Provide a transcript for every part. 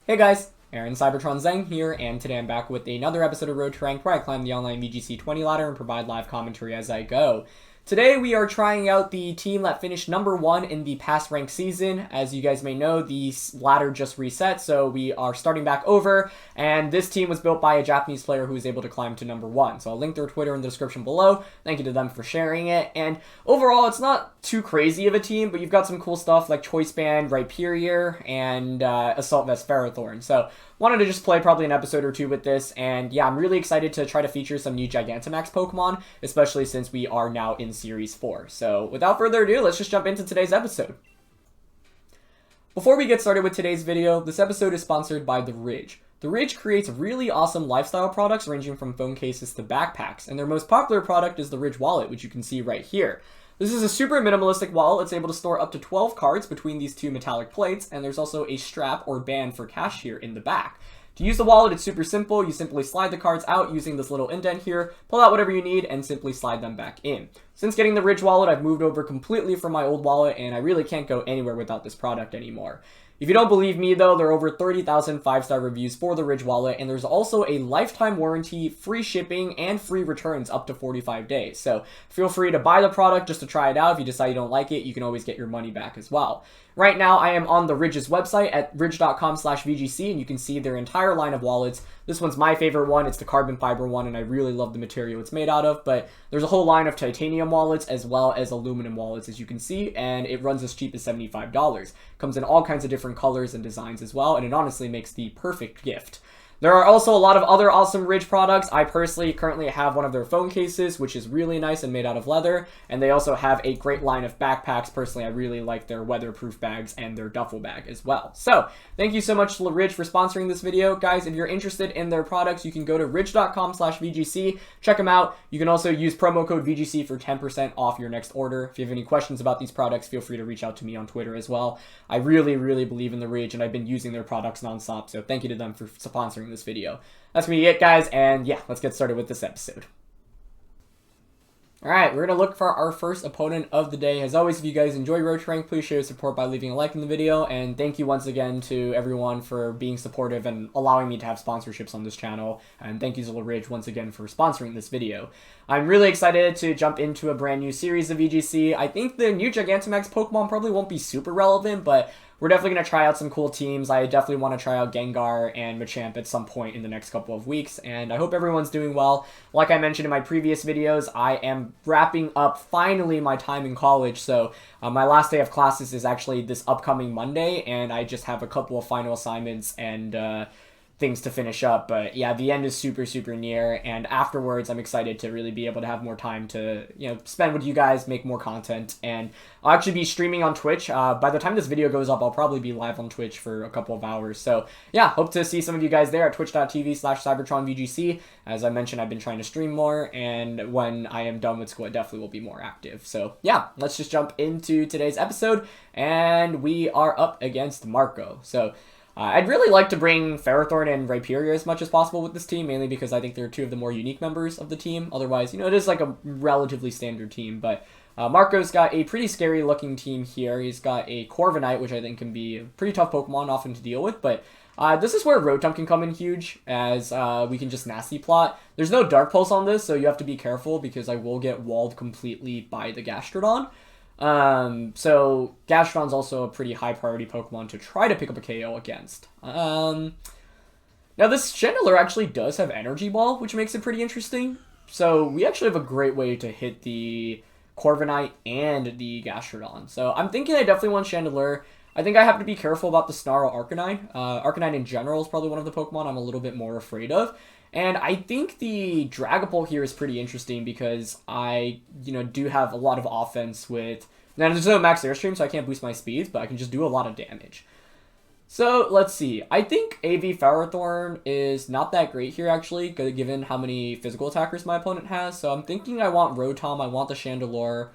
Hey guys, Aaron Cybertron Zeng here, and today I'm back with another episode of Road to Rank where I climb the online VGC 20 ladder and provide live commentary as I go. Today we are trying out the team that finished number 1 in the past rank season. As you guys may know, the ladder just reset, so we are starting back over, and this team was built by a Japanese player who was able to climb to number 1. So I'll link their Twitter in the description below. Thank you to them for sharing it, and overall it's not too crazy of a team, but you've got some cool stuff like Choice Band, Rhyperior, and Assault Vest Ferrothorn. So wanted to just play probably an episode or two with this, and yeah, I'm really excited to try to feature some new Gigantamax Pokemon, especially since we are now in Series 4. So without further ado, let's just jump into today's episode. Before we get started with today's video, this episode is sponsored by The Ridge. The Ridge creates really awesome lifestyle products ranging from phone cases to backpacks, and their most popular product is the Ridge Wallet, which you can see right here. This is a super minimalistic wallet. It's able to store up to 12 cards between these two metallic plates, and there's also a strap or band for cash here in the back. To use the wallet, it's super simple. You simply slide the cards out using this little indent here, pull out whatever you need, and simply slide them back in. Since getting the Ridge wallet, I've moved over completely from my old wallet, and I really can't go anywhere without this product anymore. If you don't believe me though, there are over 30,000 5-star reviews for the Ridge wallet, and there's also a lifetime warranty, free shipping, and free returns up to 45 days. So feel free to buy the product just to try it out. If you decide you don't like it, you can always get your money back as well. Right now, I am on the Ridge's website at ridge.com/VGC, and you can see their entire line of wallets. This one's my favorite one. It's the carbon fiber one, and I really love the material it's made out of, but there's a whole line of titanium wallets as well as aluminum wallets, as you can see, and it runs as cheap as $75. Comes in all kinds of different colors and designs as well, and it honestly makes the perfect gift. There are also a lot of other awesome Ridge products. I personally currently have one of their phone cases, which is really nice and made out of leather. And they also have a great line of backpacks. Personally, I really like their weatherproof bags and their duffel bag as well. So, thank you so much to Ridge for sponsoring this video. Guys, if you're interested in their products, you can go to ridge.com/VGC. Check them out. You can also use promo code VGC for 10% off your next order. If you have any questions about these products, feel free to reach out to me on Twitter as well. I really, really believe in the Ridge, and I've been using their products nonstop. So, thank you to them for sponsoring this video. That's gonna be it, guys, and yeah, let's get started with this episode. Alright, we're gonna look for our first opponent of the day. As always, if you guys enjoy Road to Rank, please show your support by leaving a like in the video, and thank you once again to everyone for being supportive and allowing me to have sponsorships on this channel, and thank you to Ridge once again for sponsoring this video. I'm really excited to jump into a brand new series of VGC. I think the new Gigantamax Pokemon probably won't be super relevant, but we're definitely going to try out some cool teams. I definitely want to try out Gengar and Machamp at some point in the next couple of weeks, and I hope everyone's doing well. Like I mentioned in my previous videos, I am wrapping up finally my time in college, so my last day of classes is actually this upcoming Monday, and I just have a couple of final assignments and things to finish up. But yeah, the end is super, super near, and afterwards I'm excited to really be able to have more time to, spend with you guys, make more content, and I'll actually be streaming on Twitch. By the time this video goes up, I'll probably be live on Twitch for a couple of hours. So yeah, hope to see some of you guys there at twitch.tv/CybertronVGC. As I mentioned, I've been trying to stream more, and when I am done with school, I definitely will be more active. So yeah, let's just jump into today's episode, and we are up against Marco. So I'd really like to bring Ferrothorn and Rhyperior as much as possible with this team, mainly because I think they're two of the more unique members of the team. Otherwise, it is like a relatively standard team, but Marco's got a pretty scary looking team here. He's got a Corviknight, which I think can be a pretty tough Pokemon often to deal with, but this is where Rotom can come in huge, as we can just nasty plot. There's no Dark Pulse on this, so you have to be careful because I will get walled completely by the Gastrodon. So Gastrodon's also a pretty high priority Pokemon to try to pick up a KO against. Now this Chandelure actually does have Energy Ball, which makes it pretty interesting. So we actually have a great way to hit the Corviknight and the Gastrodon. So I'm thinking I definitely want Chandelure. I think I have to be careful about the Snarl Arcanine. Arcanine in general is probably one of the Pokemon I'm a little bit more afraid of. And I think the Dragapult here is pretty interesting because I, do have a lot of offense with... Now, there's no max Airstream, so I can't boost my speeds, but I can just do a lot of damage. So, let's see. I think AV Ferrothorn is not that great here, actually, given how many physical attackers my opponent has. So, I'm thinking I want Rotom, I want the Chandelure.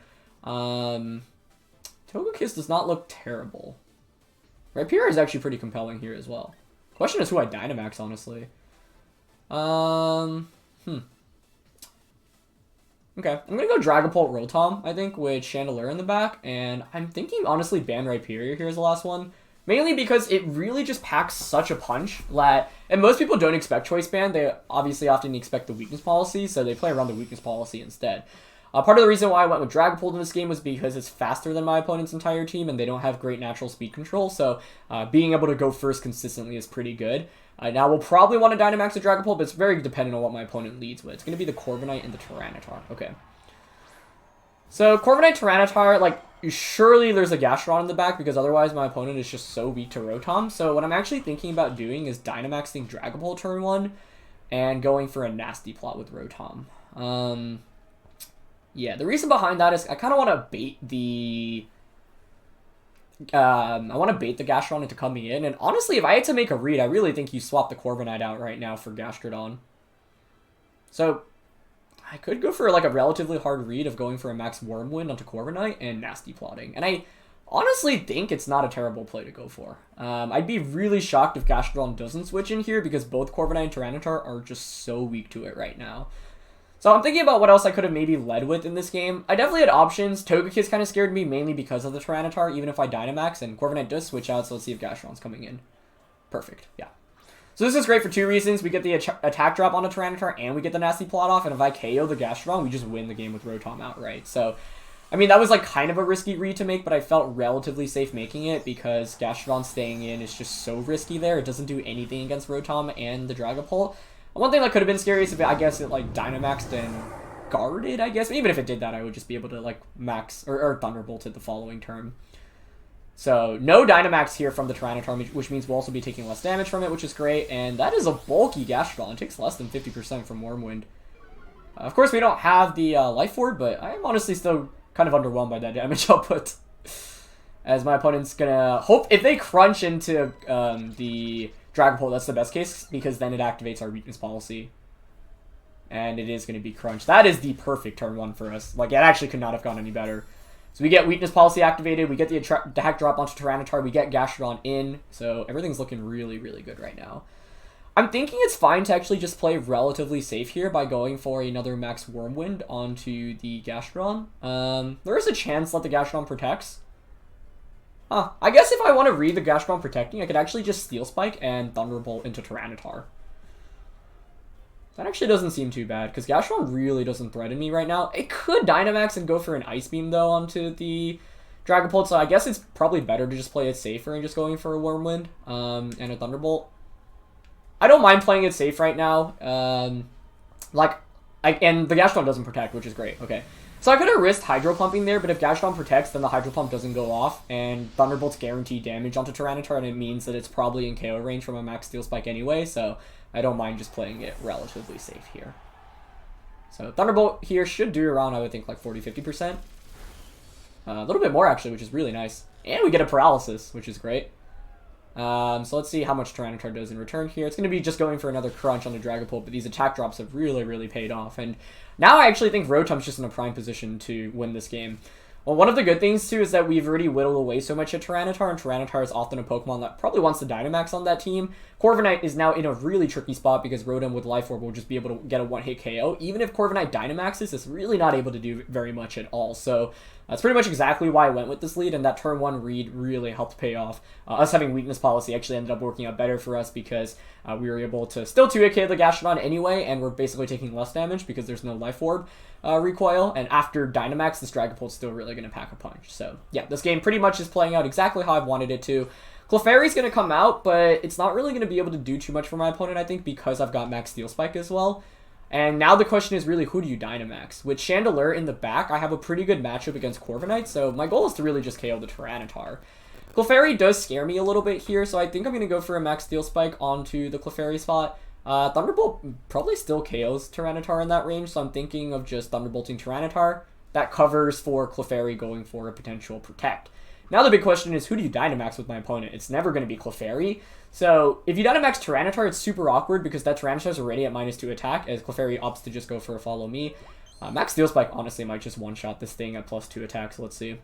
Togekiss does not look terrible. Rhyperior is actually pretty compelling here as well. Question is who I Dynamax, honestly. Okay, I'm gonna go Dragapult Rotom, I think, with Chandelure in the back, and I'm thinking, honestly, ban Rhyperior here is the last one. Mainly because it really just packs such a punch that, and most people don't expect Choice Band. They obviously often expect the weakness policy, so they play around the weakness policy instead. Part of the reason why I went with Dragapult in this game was because it's faster than my opponent's entire team, and they don't have great natural speed control, so being able to go first consistently is pretty good. Now, we'll probably want to Dynamax the Dragapult, but it's very dependent on what my opponent leads with. It's going to be the Corviknight and the Tyranitar. Okay. So, Corviknight, Tyranitar, like, surely there's a Gastrodon in the back, because otherwise my opponent is just so weak to Rotom. So, what I'm actually thinking about doing is Dynamaxing Dragapult turn 1, and going for a nasty plot with Rotom. Yeah, the reason behind that is I kind of want to bait the... I want to bait the Gastrodon into coming in, and honestly, if I had to make a read, I really think you swap the Corviknight out right now for Gastrodon. So, I could go for like a relatively hard read of going for a Max Wormwind onto Corviknight and nasty plotting, and I honestly think it's not a terrible play to go for. I'd be really shocked if Gastrodon doesn't switch in here, because both Corviknight and Tyranitar are just so weak to it right now. So I'm thinking about what else I could have maybe led with in this game. I definitely had options. Togekiss kind of scared me, mainly because of the Tyranitar, even if I Dynamax, and Corviknight does switch out, so let's see if Gastrodon's coming in. Perfect, yeah. So this is great for two reasons. We get the attack drop on a Tyranitar, and we get the nasty plot off, and if I KO the Gastrodon, we just win the game with Rotom outright. So, I mean, that was like kind of a risky read to make, but I felt relatively safe making it, because Gastrodon staying in is just so risky there. It doesn't do anything against Rotom and the Dragapult. One thing that could have been scary is if I guess it like Dynamaxed and guarded, I guess. Even if it did that, I would just be able to like max or Thunderbolt it the following turn. So no Dynamax here from the Tyranitar, which means we'll also be taking less damage from it, which is great. And that is a bulky Gastrodon. It takes less than 50% from Wormwind. Of course, we don't have the Life Orb, but I'm honestly still kind of underwhelmed by that damage output. As my opponent's gonna hope, if they crunch into the Dragapult, that's the best case, because then it activates our weakness policy. And it is going to be crunch. That is the perfect turn 1 for us. Like, it actually could not have gone any better. So we get weakness policy activated, we get the attack drop onto Tyranitar, we get Gastrodon in, so everything's looking really, really good right now. I'm thinking it's fine to actually just play relatively safe here by going for another Max Wormwind onto the Gastrodon. There is a chance that the Gastrodon protects. I guess if I want to read the Gastrodon protecting, I could actually just Steel Spike and Thunderbolt into Tyranitar. That actually doesn't seem too bad, because Gastrodon really doesn't threaten me right now. It could Dynamax and go for an Ice Beam, though, onto the Dragapult, so I guess it's probably better to just play it safer and just going for a Wormwind and a Thunderbolt. I don't mind playing it safe right now. And the Gastrodon doesn't protect, which is great. Okay. So I could have risked Hydro Pumping there, but if Gastrodon protects, then the Hydro Pump doesn't go off, and Thunderbolt's guaranteed damage onto Tyranitar, and it means that it's probably in KO range from a Max Steel Spike anyway, so I don't mind just playing it relatively safe here. So Thunderbolt here should do around, I would think, like 40-50%. A little bit more, actually, which is really nice. And we get a Paralysis, which is great. So let's see how much Tyranitar does in return here. It's going to be just going for another crunch on the Dragapult, but these attack drops have really, really paid off. And now I actually think Rotom's just in a prime position to win this game. Well, one of the good things, too, is that we've already whittled away so much at Tyranitar, and Tyranitar is often a Pokemon that probably wants to Dynamax on that team. Corviknight is now in a really tricky spot because Rotom with Life Orb will just be able to get a one-hit KO. Even if Corviknight Dynamaxes, it's really not able to do very much at all. So that's pretty much exactly why I went with this lead, and that turn 1 read really helped pay off. Us having weakness policy actually ended up working out better for us because we were able to still 2-hit KO the Gastrodon anyway, and we're basically taking less damage because there's no Life Orb recoil, and after Dynamax, this Dragapult's still really going to pack a punch. So yeah, this game pretty much is playing out exactly how I've wanted it to. Clefairy's going to come out, but it's not really going to be able to do too much for my opponent, I think, because I've got Max Steel Spike as well. And now the question is really, who do you Dynamax? With Chandelure in the back, I have a pretty good matchup against Corviknight, so my goal is to really just KO the Tyranitar. Clefairy does scare me a little bit here, so I think I'm going to go for a Max Steel Spike onto the Clefairy spot. Thunderbolt probably still KOs Tyranitar in that range, so I'm thinking of just Thunderbolting Tyranitar. That covers for Clefairy going for a potential Protect. Now the big question is, who do you Dynamax with my opponent? It's never going to be Clefairy. So if you Dynamax Tyranitar, it's super awkward because that Tyranitar is already at -2 attack, as Clefairy opts to just go for a Follow Me. Max Steel Spike honestly might just one-shot this thing at +2 attack, so let's see.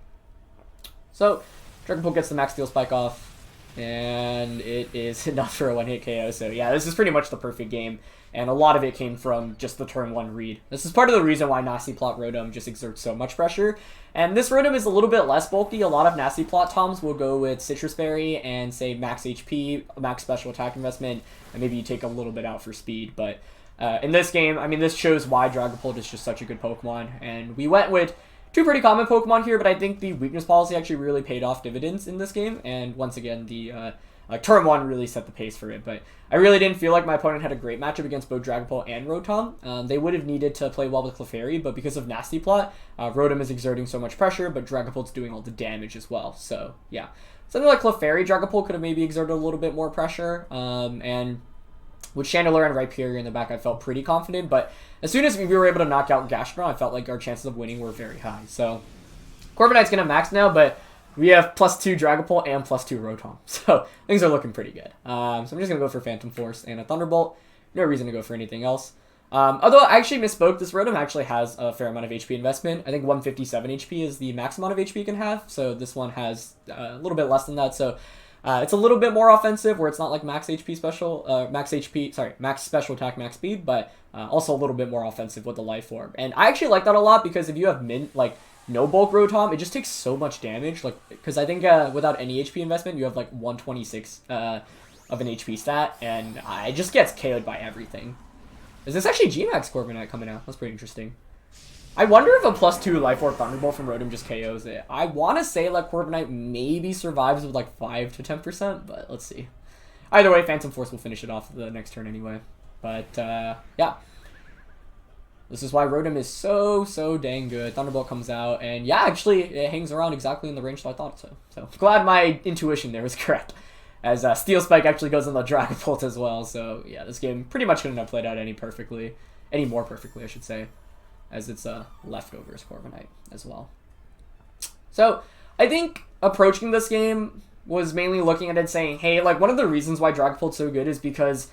So Dragapult gets the Max Steel Spike off. And it is enough for a one-hit KO. So yeah, this is pretty much the perfect game. And a lot of it came from just the turn 1 read. This is part of the reason why Nasty Plot Rotom just exerts so much pressure. And this Rotom is a little bit less bulky. A lot of Nasty Plot Toms will go with Citrus Berry and say max HP, max special attack investment, and maybe you take a little bit out for speed. But in this game, I mean, this shows why Dragapult is just such a good Pokemon. And we went with 2 pretty common Pokemon here, but I think the weakness policy actually really paid off dividends in this game. And once again, the turn 1 really set the pace for it. But I really didn't feel like my opponent had a great matchup against both Dragapult and Rotom. They would have needed to play well with Clefairy, but because of Nasty Plot, Rotom is exerting so much pressure, but Dragapult's doing all the damage as well. So yeah, something like Clefairy, Dragapult could have maybe exerted a little bit more pressure. And with Chandelure and Rhyperior in the back, I felt pretty confident. But as soon as we were able to knock out Gastrodon, I felt like our chances of winning were very high. So Corviknight's going to max now, but we have +2 Dragapult and +2 Rotom. So things are looking pretty good. So I'm just going to go for Phantom Force and a Thunderbolt. No reason to go for anything else. Although I actually misspoke, this Rotom actually has a fair amount of HP investment. I think 157 HP is the max amount of HP it can have. So this one has a little bit less than that. So it's a little bit more offensive, where it's not like max special attack, max speed, but also a little bit more offensive with the Life Orb. And I actually like that a lot, because if you have no bulk Rotom, it just takes so much damage. Like, because I think without any HP investment, you have like 126 of an HP stat, and it just gets KO'd by everything. Is this actually G-Max Corviknight coming out? That's pretty interesting. I wonder if a +2 Life Orb Thunderbolt from Rotom just KOs it. I want to say like Corviknight maybe survives with like 5 to 10%, but let's see. Either way, Phantom Force will finish it off the next turn anyway. But yeah. This is why Rotom is so dang good. Thunderbolt comes out, and yeah, actually, it hangs around exactly in the range that I thought so. So glad my intuition there was correct, as Steel Spike actually goes on the Dragapult as well. So yeah, this game pretty much couldn't have played out any more perfectly, I should say, as it's leftovers Corviknight as well. So I think approaching this game was mainly looking at it saying, hey, like, one of the reasons why Dragapult's so good is because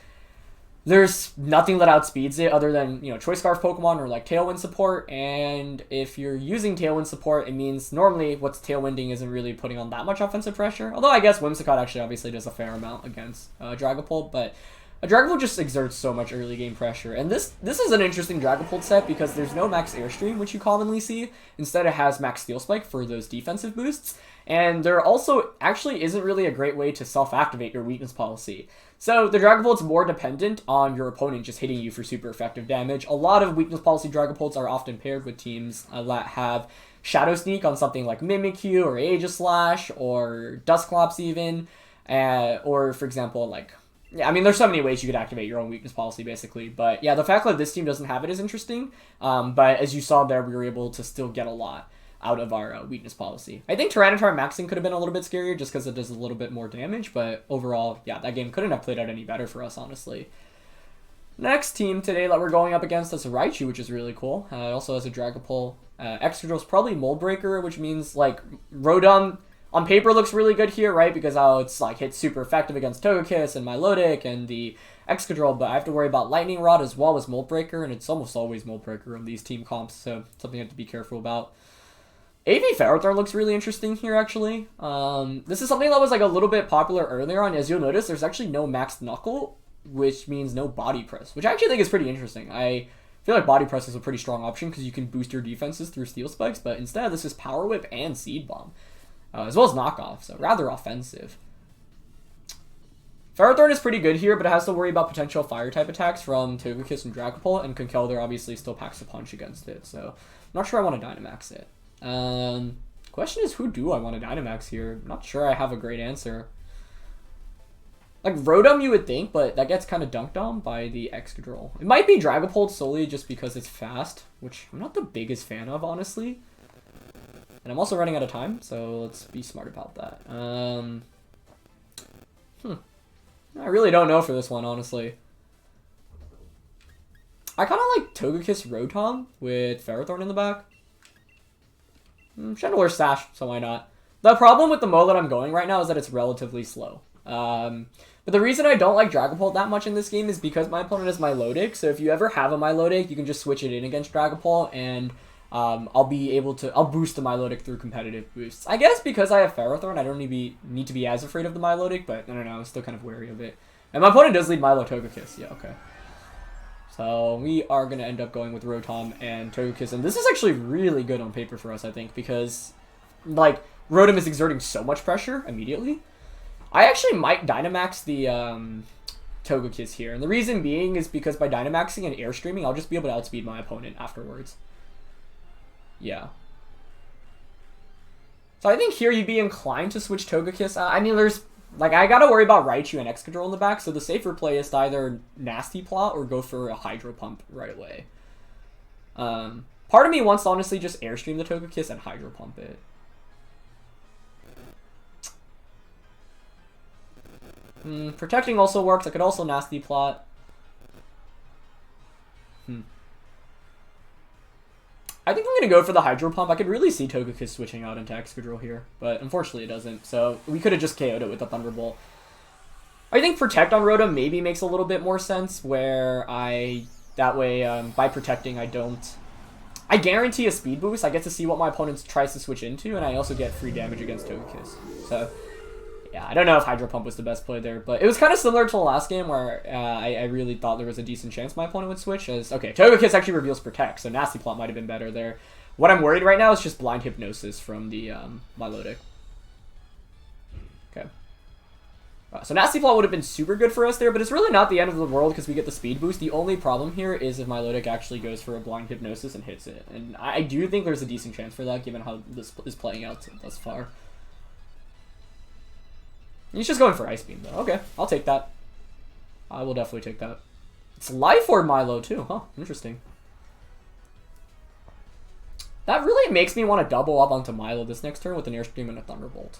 there's nothing that outspeeds it other than, you know, Choice Scarf Pokemon or like Tailwind support. And if you're using Tailwind support, it means normally what's Tailwinding isn't really putting on that much offensive pressure. Although I guess Whimsicott actually obviously does a fair amount against Dragapult, but Dragapult just exerts so much early game pressure. And this is an interesting Dragapult set, because there's no max Airstream, which you commonly see. Instead, it has max Steel Spike for those defensive boosts. And there also actually isn't really a great way to self-activate your weakness policy. So the Dragapult's more dependent on your opponent just hitting you for super effective damage. A lot of weakness policy Dragapults are often paired with teams that have Shadow Sneak on something like Mimikyu or Aegislash or Dusclops even. Or, for example, like... yeah, I mean, there's so many ways you could activate your own weakness policy, basically. But yeah, the fact that this team doesn't have it is interesting. But as you saw there, we were able to still get a lot out of our weakness policy. I think Tyranitar maxing could have been a little bit scarier just because it does a little bit more damage. But overall, yeah, that game couldn't have played out any better for us, honestly. Next team today that we're going up against is Raichu, which is really cool. It also has a Dragapult. Excadrill's probably Mold Breaker, which means, like, Rotom on paper looks really good here, right? Because it's like hits super effective against Togekiss and Milotic and the Excadrill, but I have to worry about Lightning Rod as well as Mold Breaker, and it's almost always Mold Breaker on these team comps, so something you have to be careful about. AV Ferrothorn looks really interesting here, actually. This is something that was like a little bit popular earlier on. As you'll notice, there's actually no Max Knuckle, which means no Body Press, which I actually think is pretty interesting. I feel like Body Press is a pretty strong option because you can boost your defenses through Steel Spikes, but instead this is Power Whip and Seed Bomb. As well as Knockoff, so rather offensive. Ferrothorn is pretty good here, but it has to worry about potential Fire-type attacks from Togekiss and Dragapult, and Conkeldurr obviously still packs a punch against it, so I'm not sure I want to Dynamax it. Question is, who do I want to Dynamax here? I'm not sure I have a great answer. Like, Rotom you would think, but that gets kind of dunked on by the Excadrill. It might be Dragapult solely just because it's fast, which I'm not the biggest fan of, honestly. And I'm also running out of time, so let's be smart about that. I really don't know for this one, honestly. I kind of like Togekiss Rotom with Ferrothorn in the back. Chandelure Sash, so why not? The problem with the mode that I'm going right now is that it's relatively slow. But the reason I don't like Dragapult that much in this game is because my opponent is Milotic, so if you ever have a Milotic, you can just switch it in against Dragapult, and I'll boost the Milotic through competitive boosts. I guess because I have Ferrothorn, I don't need to be as afraid of the Milotic, but I don't know, I'm still kind of wary of it. And my opponent does lead Milo Togekiss, yeah, okay. So we are going to end up going with Rotom and Togekiss, and this is actually really good on paper for us, I think, because, like, Rotom is exerting so much pressure immediately. I actually might Dynamax the Togekiss here, and the reason being is because by Dynamaxing and Airstreaming, I'll just be able to outspeed my opponent afterwards. Yeah. So I think here you'd be inclined to switch Togekiss. I mean, there's... Like, I gotta worry about Raichu and Excadrill in the back, so the safer play is to either Nasty Plot or go for a Hydro Pump right away. Part of me wants to honestly just Airstream the Togekiss and Hydro Pump it. Protecting also works. I could also Nasty Plot. I think I'm going to go for the Hydro Pump. I could really see Togekiss switching out into Excadrill here, but unfortunately it doesn't, so we could have just KO'd it with a Thunderbolt. I think Protect on Rotom maybe makes a little bit more sense, where that way, by protecting, I guarantee a speed boost. I get to see what my opponent tries to switch into, and I also get free damage against Togekiss. So, yeah, I don't know if Hydro Pump was the best play there, but it was kind of similar to the last game where I really thought there was a decent chance my opponent would switch. Okay, Togekiss actually reveals Protect, so Nasty Plot might have been better there. What I'm worried right now is just Blind Hypnosis from the Milotic. Okay. So Nasty Plot would have been super good for us there, but it's really not the end of the world because we get the speed boost. The only problem here is if Milotic actually goes for a Blind Hypnosis and hits it. And I do think there's a decent chance for that given how this is playing out thus far. He's just going for Ice Beam, though. Okay, I'll take that. I will definitely take that. It's Life Orb Milo, too. Huh, interesting. That really makes me want to double up onto Milo this next turn with an Airstream and a Thunderbolt.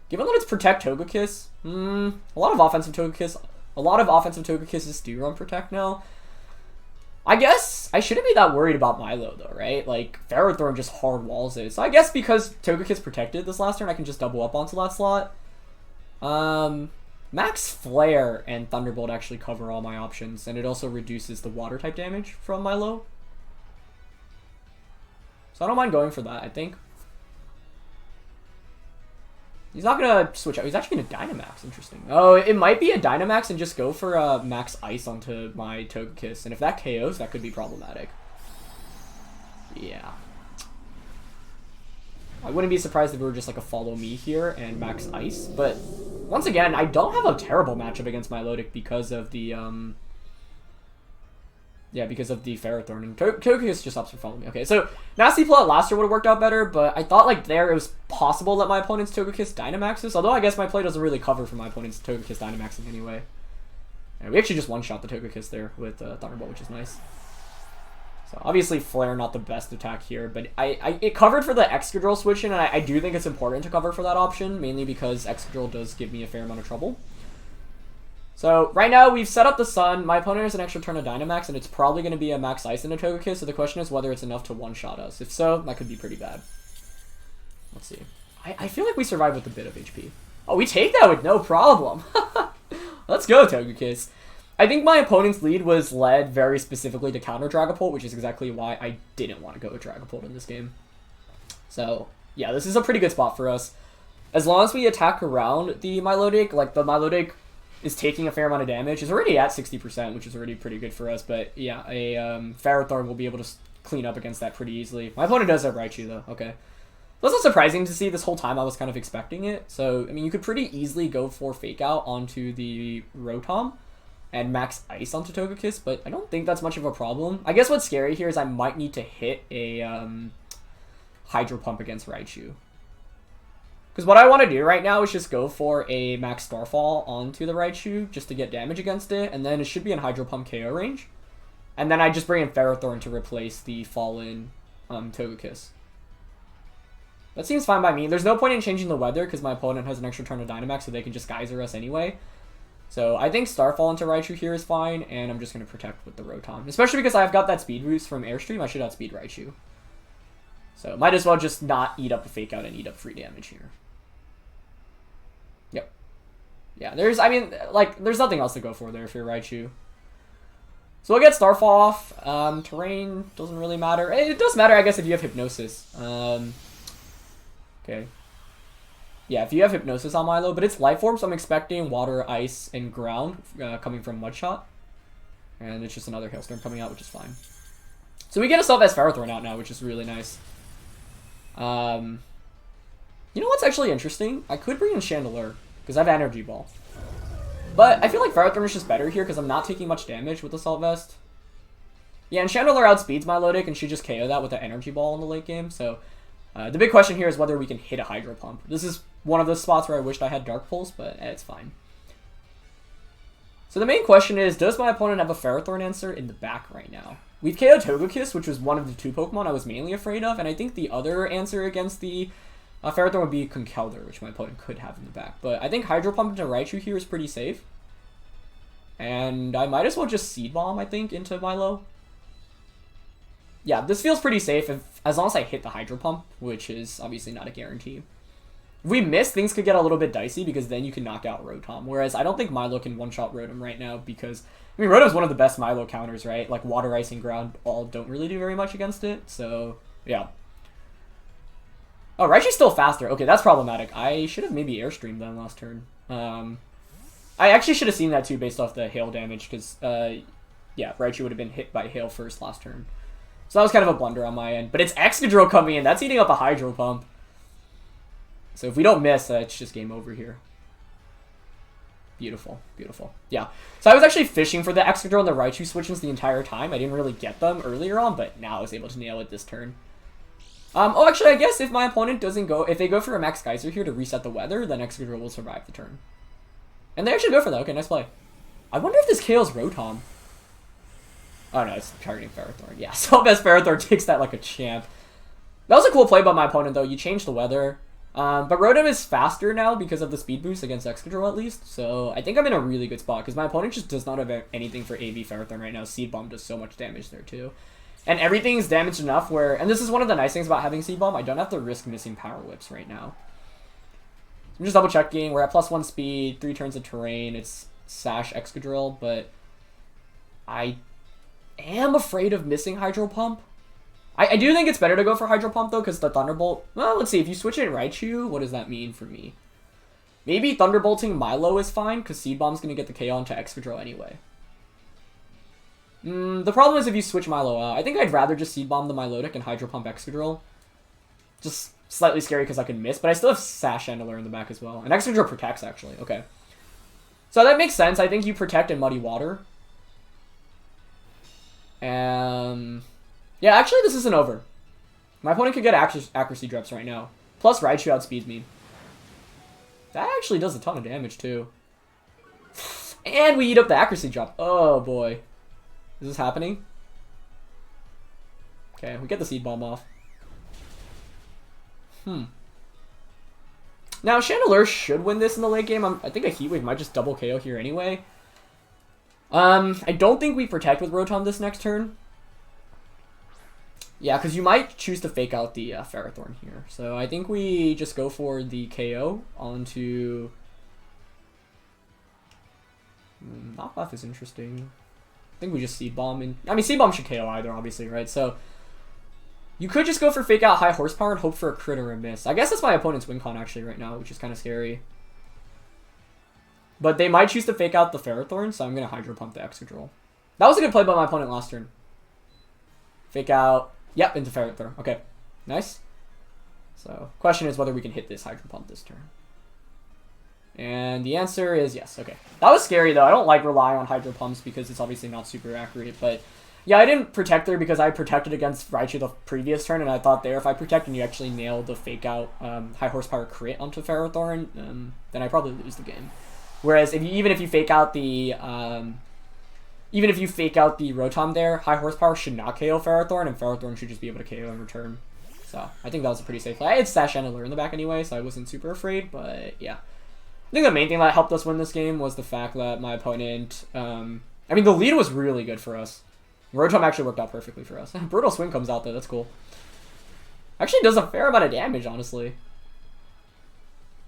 Given that it's Protect Togekiss, a lot of offensive Togekisses do run Protect now. I guess I shouldn't be that worried about Milo, though, right? Like, Ferrothorn just hard walls it. So I guess because Togekiss protected this last turn, I can just double up onto that slot. Max Flare and Thunderbolt actually cover all my options, and it also reduces the water type damage from Milo. So I don't mind going for that, I think. He's not gonna switch out, he's actually gonna Dynamax, interesting. Oh, it might be a Dynamax and just go for Max Ice onto my Togekiss, and if that KOs, that could be problematic. Yeah. I wouldn't be surprised if it were just like a follow me here and Max Ice, but once again, I don't have a terrible matchup against Milotic because of the because of the Ferrothorn, and Togekiss just opts for follow me. Okay, so Nasty Plot last year would have worked out better, but I thought like there it was possible that my opponent's Togekiss Dynamaxes, although I guess my play doesn't really cover for my opponent's Togekiss Dynamaxing anyway. And we actually just one-shot the Togekiss there with Thunderbolt, which is nice. So obviously Flare not the best attack here, but it covered for the Excadrill switch in, and I do think it's important to cover for that option, mainly because Excadrill does give me a fair amount of trouble. So right now we've set up the Sun, my opponent has an extra turn of Dynamax, and it's probably going to be a Max Ice and a Togekiss, so the question is whether it's enough to one-shot us. If so, that could be pretty bad. Let's see. I feel like we survived with a bit of HP. Oh, we take that with no problem. Let's go, Togekiss. I think my opponent's lead was led very specifically to counter Dragapult, which is exactly why I didn't want to go with Dragapult in this game. So, yeah, this is a pretty good spot for us. As long as we attack around the Milotic, like the Milotic is taking a fair amount of damage. It's already at 60%, which is already pretty good for us, but yeah, a Ferrothorn will be able to clean up against that pretty easily. My opponent does have Raichu, though. Okay. It wasn't surprising to see this whole time. I was kind of expecting it. So, I mean, you could pretty easily go for Fake Out onto the Rotom and Max Ice onto Togekiss, but I don't think that's much of a problem. I guess what's scary here is I might need to hit a Hydro Pump against Raichu. Because what I want to do right now is just go for a Max Starfall onto the Raichu just to get damage against it, and then it should be in Hydro Pump KO range. And then I just bring in Ferrothorn to replace the fallen Togekiss. That seems fine by me. There's no point in changing the weather because my opponent has an extra turn of Dynamax, so they can just Geyser us anyway. So I think Starfall into Raichu here is fine, and I'm just going to protect with the Rotom. Especially because I've got that speed boost from Airstream, I should outspeed Raichu. So might as well just not eat up the Fake Out and eat up free damage here. Yep. Yeah, there's nothing else to go for there if you're Raichu. So we'll get Starfall off. Terrain doesn't really matter. It does matter, I guess, if you have Hypnosis. Okay. Yeah, if you have Hypnosis on Milo, but it's Life Orb, so I'm expecting Water, Ice, and Ground coming from Mudshot. And it's just another Hailstorm coming out, which is fine. So we get ourselves as Ferrothorn out now, which is really nice. You know what's actually interesting? I could bring in Chandelure, because I have Energy Ball. But I feel like Ferrothorn is just better here, because I'm not taking much damage with Assault Vest. Yeah, and Chandelure outspeeds Milotic, and she just KO that with the Energy Ball in the late game, so... the big question here is whether we can hit a Hydro Pump. This is one of the spots where I wished I had Dark Pulse, but it's fine. So the main question is, does my opponent have a Ferrothorn answer in the back right now? We've KO'd Togekiss, which was one of the 2 Pokemon I was mainly afraid of, and I think the other answer against the Ferrothorn would be Conkeldurr, which my opponent could have in the back. But I think Hydro Pump into Raichu here is pretty safe. And I might as well just Seed Bomb, I think, into Milo. Yeah, this feels pretty safe as long as I hit the Hydro Pump, which is obviously not a guarantee. If we miss, things could get a little bit dicey because then you can knock out Rotom. Whereas I don't think Milo can one-shot Rotom right now because, I mean, Rotom's one of the best Milo counters, right? Like Water, Ice, and Ground all don't really do very much against it, so yeah. Oh, Raichu's still faster. Okay, that's problematic. I should have maybe Airstreamed them last turn. I actually should have seen that too based off the Hail damage because, yeah, Raichu would have been hit by Hail first last turn. So that was kind of a blunder on my end. But it's Excadrill coming in. That's eating up a Hydro Pump. So if we don't miss, it's just game over here. Beautiful. Beautiful. Yeah. So I was actually fishing for the Excadrill and the Raichu switches the entire time. I didn't really get them earlier on, but now I was able to nail it this turn. Oh, actually, I guess if my opponent doesn't go... If they go for a Max Geyser here to reset the weather, then Excadrill will survive the turn. And they actually go for that. Okay, nice play. I wonder if this KO's Rotom. Oh no, it's targeting Ferrothorn. Yeah, so best Ferrothorn takes that like a champ. That was a cool play by my opponent, though. You changed the weather. But Rotom is faster now because of the speed boost against Excadrill, at least. So I think I'm in a really good spot because my opponent just does not have anything for AV Ferrothorn right now. Seed Bomb does so much damage there, too. And everything's damaged enough where... And this is one of the nice things about having Seed Bomb. I don't have to risk missing Power Whips right now. I'm just double checking. We're at +1 speed, 3 turns of terrain. It's Sash Excadrill, but I am afraid of missing Hydro Pump. I do think it's better to go for Hydro Pump, though, because the Thunderbolt... Well, let's see. If you switch it in Raichu, what does that mean for me? Maybe Thunderbolting Milo is fine, because Seed Bomb's going to get the KO onto Excadrill anyway. The problem is if you switch Milo out. I think I'd rather just Seed Bomb the Milotic and Hydro Pump Excadrill. Just slightly scary because I can miss, but I still have Sash Chandelure in the back as well. And Excadrill protects, actually. Okay. So that makes sense. I think you protect in Muddy Water. Yeah, actually, this isn't over. My opponent could get accuracy drops right now. Plus, Raichu outspeeds me. That actually does a ton of damage, too. And we eat up the accuracy drop. Oh, boy. Is this happening? Okay, we get the Seed Bomb off. Now, Chandelure should win this in the late game. I think a Heat Wave might just double KO here anyway. I don't think we protect with Rotom this next turn. Yeah, because you might choose to fake out the Ferrothorn here. So I think we just go for the KO onto... Knockoff is interesting. I think we just Seed Bomb. I mean, Seed Bomb should KO either, obviously, right? So you could just go for fake out high horsepower and hope for a crit or a miss. I guess that's my opponent's win con actually right now, which is kind of scary. But they might choose to fake out the Ferrothorn, so I'm going to Hydro Pump the Excadrill. That was a good play by my opponent last turn. Fake out. Yep, into Ferrothorn. Okay, nice. So, question is whether we can hit this Hydro Pump this turn. And the answer is yes. Okay. That was scary, though. I don't like relying on Hydro Pumps because it's obviously not super accurate. But, yeah, I didn't protect there because I protected against Raichu the previous turn. And I thought there, if I protect and you actually nail the fake out high horsepower crit onto Ferrothorn, then I probably lose the game. Whereas, even if you fake out the Rotom there, high horsepower should not KO Ferrothorn, and Ferrothorn should just be able to KO in return. So, I think that was a pretty safe play. I had Sash Chandelure in the back anyway, so I wasn't super afraid, but yeah. I think the main thing that helped us win this game was the fact that my opponent... I mean, the lead was really good for us. Rotom actually worked out perfectly for us. Brutal Swing comes out, though. That's cool. Actually does a fair amount of damage, honestly.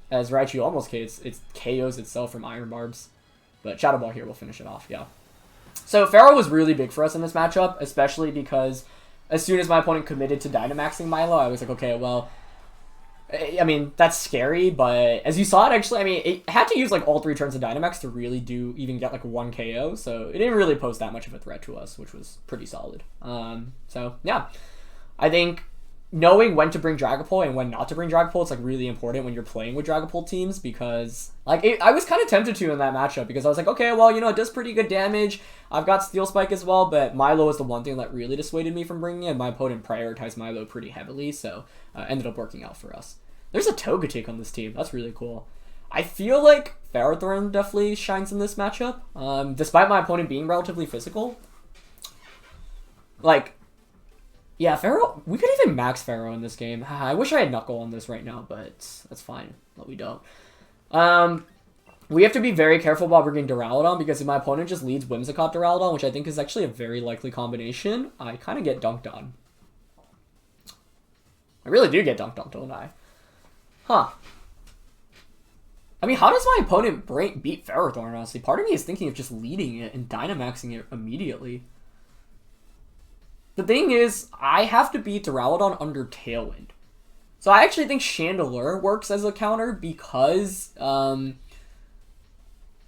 As Raichu almost KOs itself from Iron Barbs. But Shadow Ball here will finish it off, yeah. So Pharaoh was really big for us in this matchup, especially because as soon as my opponent committed to Dynamaxing Milo, I was like, okay, well, I mean, that's scary, but as you saw it, actually, I mean, it had to use, like, all 3 turns of Dynamax to really even get, like, 1 KO, so it didn't really pose that much of a threat to us, which was pretty solid. So, yeah. I think knowing when to bring Dragapult and when not to bring Dragapult is, like, really important when you're playing with Dragapult teams, because, like, I was kind of tempted to in that matchup, because I was like, okay, well, you know, it does pretty good damage. I've got Steel Spike as well, but Milo was the one thing that really dissuaded me from bringing it, and my opponent prioritized Milo pretty heavily, so ended up working out for us. There's a Togetic on this team. That's really cool. I feel like Ferrothorn definitely shines in this matchup, despite my opponent being relatively physical. Like, yeah, Pharaoh, we could even max Pharaoh in this game. I wish I had Knuckle on this right now, but that's fine. But we don't. We have to be very careful about bringing Duraludon, because if my opponent just leads Whimsicott Duraludon, which I think is actually a very likely combination, I kind of get dunked on. I really do get dunked on, don't I? Huh. I mean, how does my opponent beat Ferrothorn, honestly? Part of me is thinking of just leading it and Dynamaxing it immediately. The thing is, I have to beat Duraludon under Tailwind. So I actually think Chandelure works as a counter because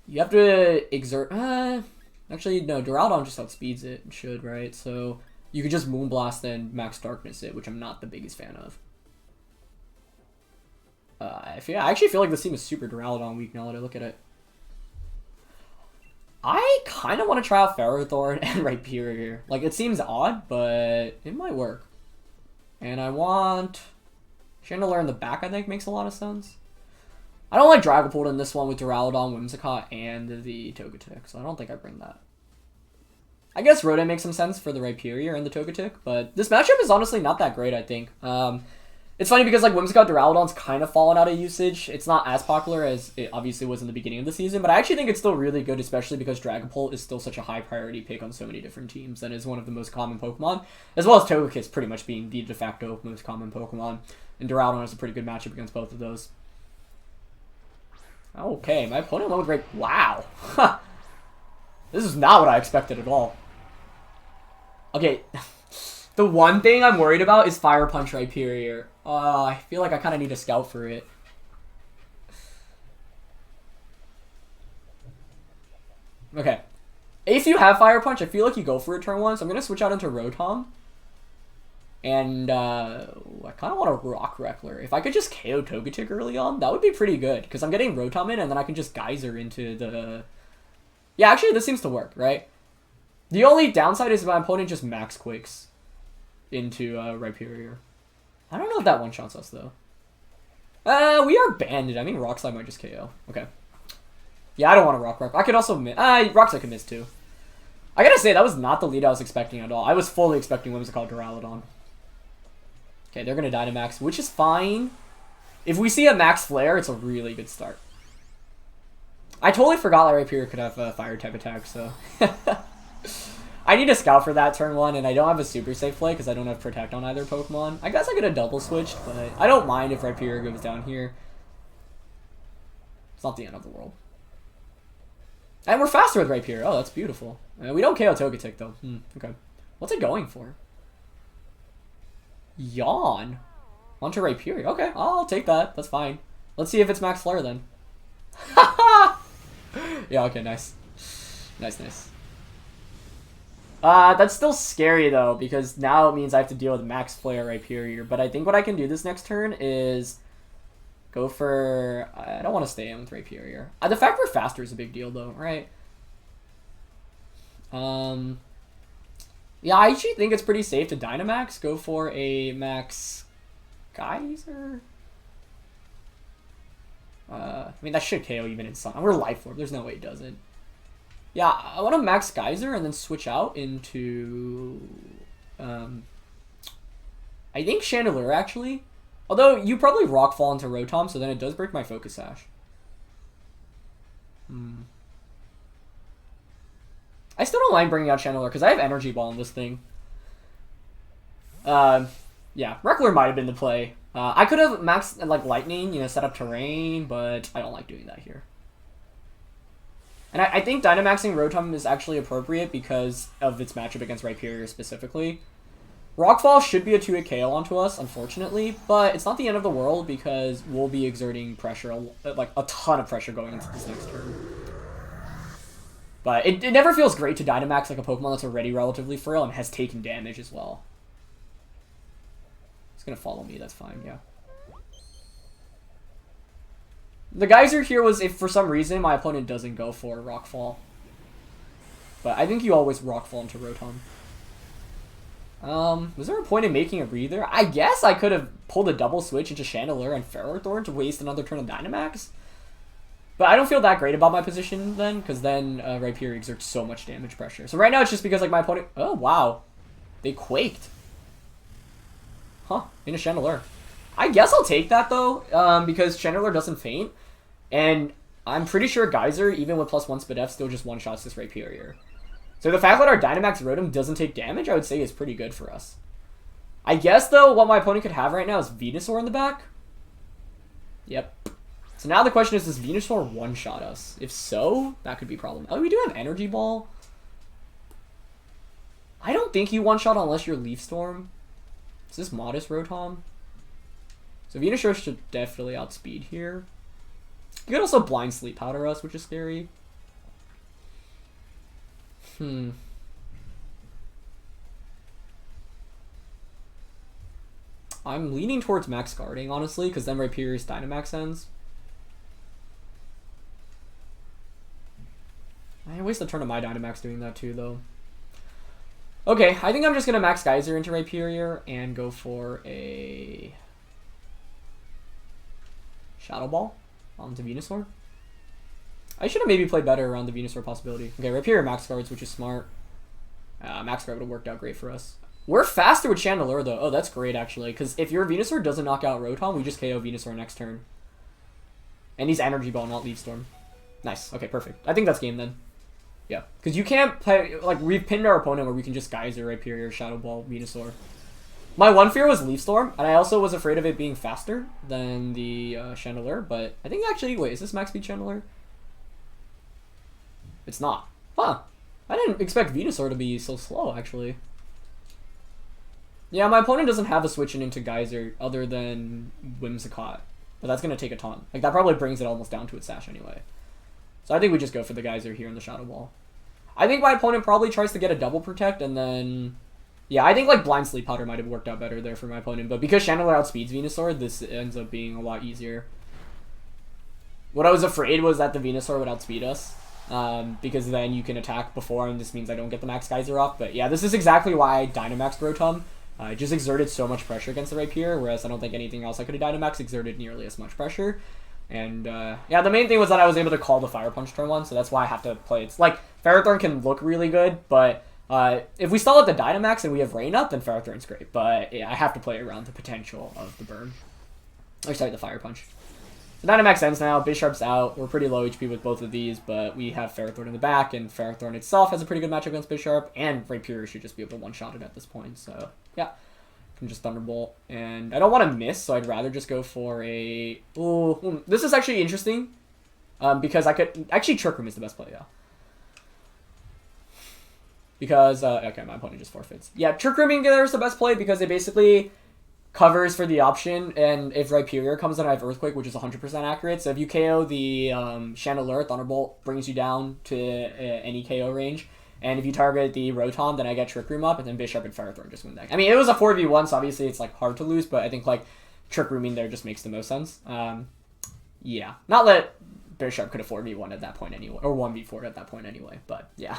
you have to exert... actually, no, Duraludon just outspeeds it. It should, right? So you could just Moonblast and Max Darkness it, which I'm not the biggest fan of. I actually feel like this team is super Duraludon weak now that I look at it. I kind of want to try out Ferrothorn and Rhyperior. Like, it seems odd, but it might work. And I want Chandelure in the back, I think, makes a lot of sense. I don't like Dragapult in this one with Duraludon, Whimsicott, and the Togetic, so I don't think I bring that. I guess Rotom makes some sense for the Rhyperior and the Togetic, but this matchup is honestly not that great, I think. It's funny because, like, Whimsicott Duraludon's kind of fallen out of usage. It's not as popular as it obviously was in the beginning of the season, but I actually think it's still really good, especially because Dragapult is still such a high priority pick on so many different teams and is one of the most common Pokemon, as well as Togekiss pretty much being the de facto most common Pokemon, and Duraludon has a pretty good matchup against both of those. Okay, my opponent went with wow. This is not what I expected at all. Okay, the one thing I'm worried about is Fire Punch Rhyperior. I feel like I kind of need a scout for it. Okay. If you have Fire Punch, I feel like you go for it turn 1, so I'm going to switch out into Rotom. And, I kind of want a Rock Reckler. If I could just KO Togetic early on, that would be pretty good, because I'm getting Rotom in, and then I can just Geyser into the... Yeah, actually, this seems to work, right? The only downside is my opponent just Max Quakes into Rhyperior. I don't know if that one-shots us, though. We are banded. I mean, Rock Slide might just KO. Okay. Yeah, I don't want to Rock. I could also miss. Rock Slide could miss, too. I gotta say, that was not the lead I was expecting at all. I was fully expecting Whimsicott Duraludon. Okay, they're going to Dynamax, which is fine. If we see a Max Flare, it's a really good start. I totally forgot that Rhyperior could have a Fire-type attack, so... I need a Scout for that turn 1, and I don't have a super safe play because I don't have Protect on either Pokemon. I guess I could have double switched, but I don't mind if Rhyperior goes down here. It's not the end of the world. And we're faster with Rhyperior. Oh, that's beautiful. We don't KO Togetic, though. Okay. What's it going for? Yawn? Onto Rhyperior. Okay, I'll take that. That's fine. Let's see if it's Max Flare, then. Yeah, okay, nice. Nice. That's still scary, though, because now it means I have to deal with Max Flare Rhyperior. But I think what I can do this next turn is go for... I don't want to stay in with Rhyperior. The fact we're faster is a big deal, though, right? Yeah, I actually think it's pretty safe to Dynamax. Go for a Max Geyser. I mean, that should KO even in Sun. We're Life Orb. There's no way it doesn't. Yeah, I want to Max Geyser and then switch out into... I think Chandelure, actually. Although, you probably Rock Fall into Rotom, so then it does break my Focus Sash. I still don't mind bringing out Chandelure, because I have Energy Ball in this thing. Yeah, Reckler might have been the play. I could have maxed, like, Lightning, you know, set up Terrain, but I don't like doing that here. And I think Dynamaxing Rotom is actually appropriate because of its matchup against Rhyperior specifically. Rockfall should be a 2-hit KO onto us, unfortunately, but it's not the end of the world because we'll be exerting pressure, like a ton of pressure going into this next turn. But it never feels great to Dynamax like a Pokemon that's already relatively frail and has taken damage as well. It's going to follow me, that's fine, yeah. The Geyser here was if for some reason my opponent doesn't go for Rockfall. But I think you always Rockfall into Rotom. Was there a point in making a breather? I guess I could have pulled a double switch into Chandelure and Ferrothorn to waste another turn of Dynamax. But I don't feel that great about my position then, because then Rhyperior exerts so much damage pressure. So right now it's just because like my opponent... Oh, wow. They quaked. Huh, in a Chandelure. I guess I'll take that though, because Chandelure doesn't faint. And I'm pretty sure Geyser, even with +1 Spadef, still just one-shots this Rhyperior. So the fact that our Dynamax Rotom doesn't take damage, I would say, is pretty good for us. I guess, though, what my opponent could have right now is Venusaur in the back. Yep. So now the question is, does Venusaur one-shot us? If so, that could be a problem. Oh, we do have Energy Ball. I don't think you one-shot unless you're Leaf Storm. Is this Modest Rotom? So Venusaur should definitely outspeed here. You could also Blind Sleep Powder us, which is scary. I'm leaning towards Max Guarding, honestly, because then Rhyperior's Dynamax ends. I waste a turn of my Dynamax doing that too, though. Okay, I think I'm just going to Max Geyser into Rhyperior and go for a Shadow Ball onto Venusaur. I should have maybe played better around the Venusaur possibility. Okay, Rhyperior Max Guards, which is smart. Max Guard would have worked out great for us. We're faster with Chandelure, though. Oh, that's great, actually. Because if your Venusaur doesn't knock out Rotom, we just KO Venusaur next turn. And he's Energy Ball, not Leaf Storm. Nice. Okay, perfect. I think that's game, then. Yeah. Because you can't play... Like, we've pinned our opponent where we can just Geyser, Rhyperior, Shadow Ball, Venusaur. My one fear was Leaf Storm, and I also was afraid of it being faster than the Chandelure. But I think actually... Wait, is this Max Speed Chandelure? It's not. Huh. I didn't expect Venusaur to be so slow, actually. Yeah, my opponent doesn't have a switch in into Geyser other than Whimsicott. But that's going to take a ton. Like, that probably brings it almost down to its sash anyway. So I think we just go for the Geyser here in the Shadow Ball. I think my opponent probably tries to get a double protect and then... Yeah, I think like Blind Sleep Powder might have worked out better there for my opponent. But because Chandelure outspeeds Venusaur, this ends up being a lot easier. What I was afraid was that the Venusaur would outspeed us. Because then you can attack before, and this means I don't get the Max Geyser off. But yeah, this is exactly why I Dynamaxed Rotom. It just exerted so much pressure against the Rhyperior, whereas I don't think anything else I could have Dynamaxed exerted nearly as much pressure. And yeah, the main thing was that I was able to call the Fire Punch turn 1, so that's why I have to play. It's like, Ferrothorn can look really good, but if we stall at the Dynamax and we have Rain up, then Ferrothorn's great. But yeah, I have to play around the potential of the burn. Or sorry, the Fire Punch. The Dynamax ends now, Bisharp's out, we're pretty low HP with both of these, but we have Ferrothorn in the back, and Ferrothorn itself has a pretty good matchup against Bisharp, and Rhyperior should just be able to one-shot it at this point, so yeah. Can just Thunderbolt, and I don't want to miss, so I'd rather just go for a... Ooh, this is actually interesting, because I could... Actually, Trick Room is the best play, yeah. Because, okay, my opponent just forfeits. Yeah, Trick Rooming there is the best play, because it basically... covers for the option, and if Rhyperior comes in, I have Earthquake, which is 100% accurate. So if you KO the Chandelure, Thunderbolt brings you down to any KO range. And if you target the Rotom, then I get Trick Room up, and then Bisharp and Ferrothorn just win that. I mean, it was a 4v1, so obviously it's like hard to lose, but I think like Trick Rooming there just makes the most sense. Yeah, not that Bisharp could have 4v1 at that point anyway, or 1v4 at that point anyway, but yeah.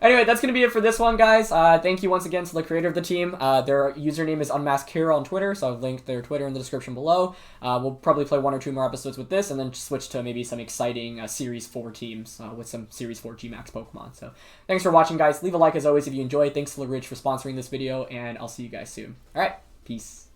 Anyway, that's going to be it for this one, guys. Thank you once again to the creator of the team. Their username is UnmaskedHero on Twitter, so I've linked their Twitter in the description below. We'll probably play 1 or 2 more episodes with this, and then switch to maybe some exciting Series 4 teams with some Series 4 G-Max Pokemon. So thanks for watching, guys. Leave a like as always if you enjoyed. Thanks to LaRidge for sponsoring this video, and I'll see you guys soon. All right, peace.